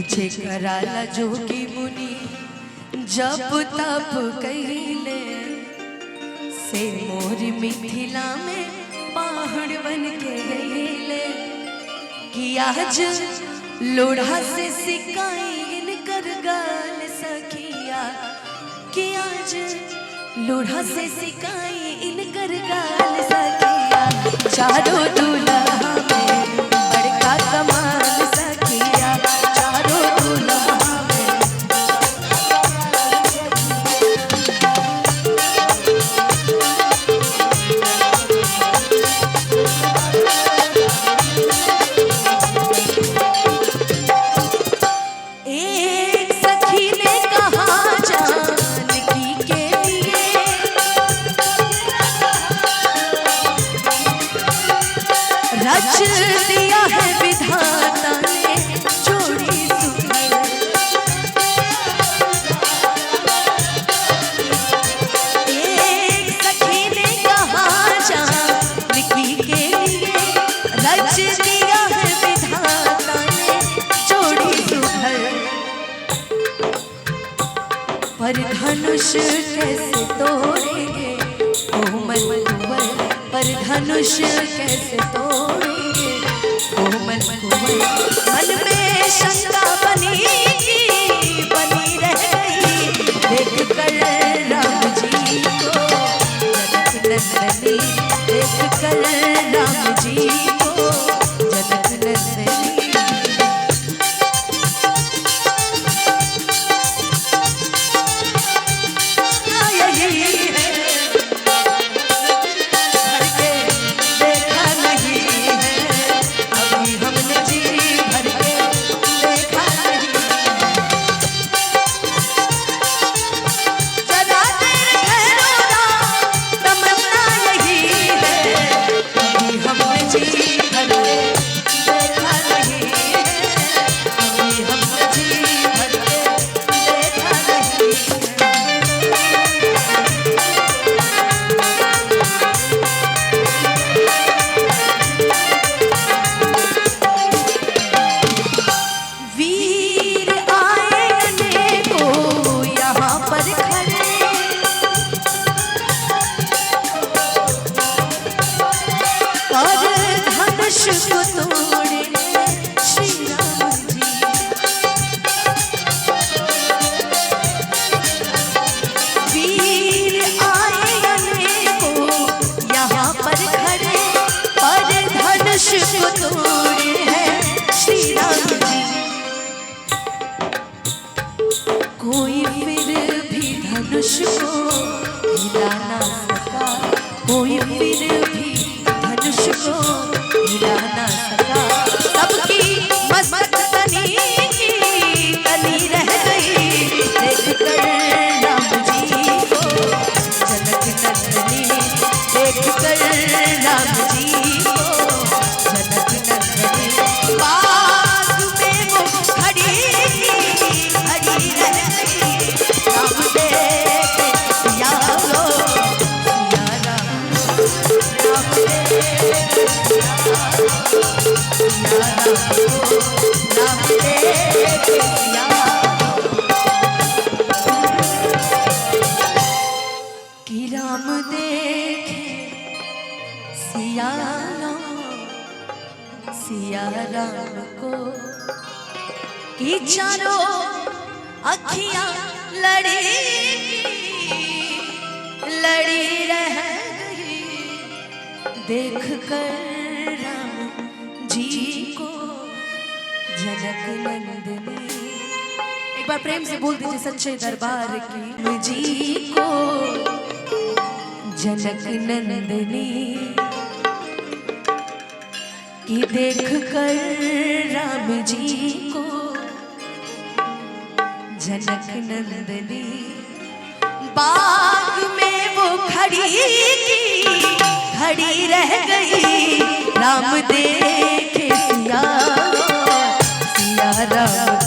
पीछे कराला जोगी मुनि जप तप कइले से मोर मिथिला में पहाड़ बन के गइले कि आज लोढ़ा से सिकाई इनकर गाल सखिया कि आज लोढ़ा से सिकाई इनकर गाल सखिया चारों दूल्हा में बड़का कमाल सखिया चारों दूल्हा दिया है विधाता ने जोड़ी सुंदर एक सखी ने कहा जानकी के लिए रच दिया है विधाता ने जोड़ी सुंदर पर धनुष कैसे तोड़ेंगे कोमल कुंवर पर धनुष कैसे तोड़ेंगे कोमल कुंवर मन में शंका बनी रह गई देख कर राम जी को जनक नंदनी देख कर राम जी को जनक नंदनी कोई फिर भी धनुष को हिला ना सका कोई फिर भी धनुष को हिला ना सका सबकी मस्तक तनी रह गई देख कर राम जी को जनक नंदनी देख कर राम जी को जनक नंदनी बाग में वो खड़ी रह कि राम देखे सिया राम को कि चारों अखियां लड़ी रह गई देख कर राम जी को जनक नंदनी। एक बार प्रेम से बोल दीजिए सच्चे दरबार की जी को जनक नंदनी कि देख कर राम जी को जनक नंदनी बाग में वो खड़ी रह गई राम देखे सिया राम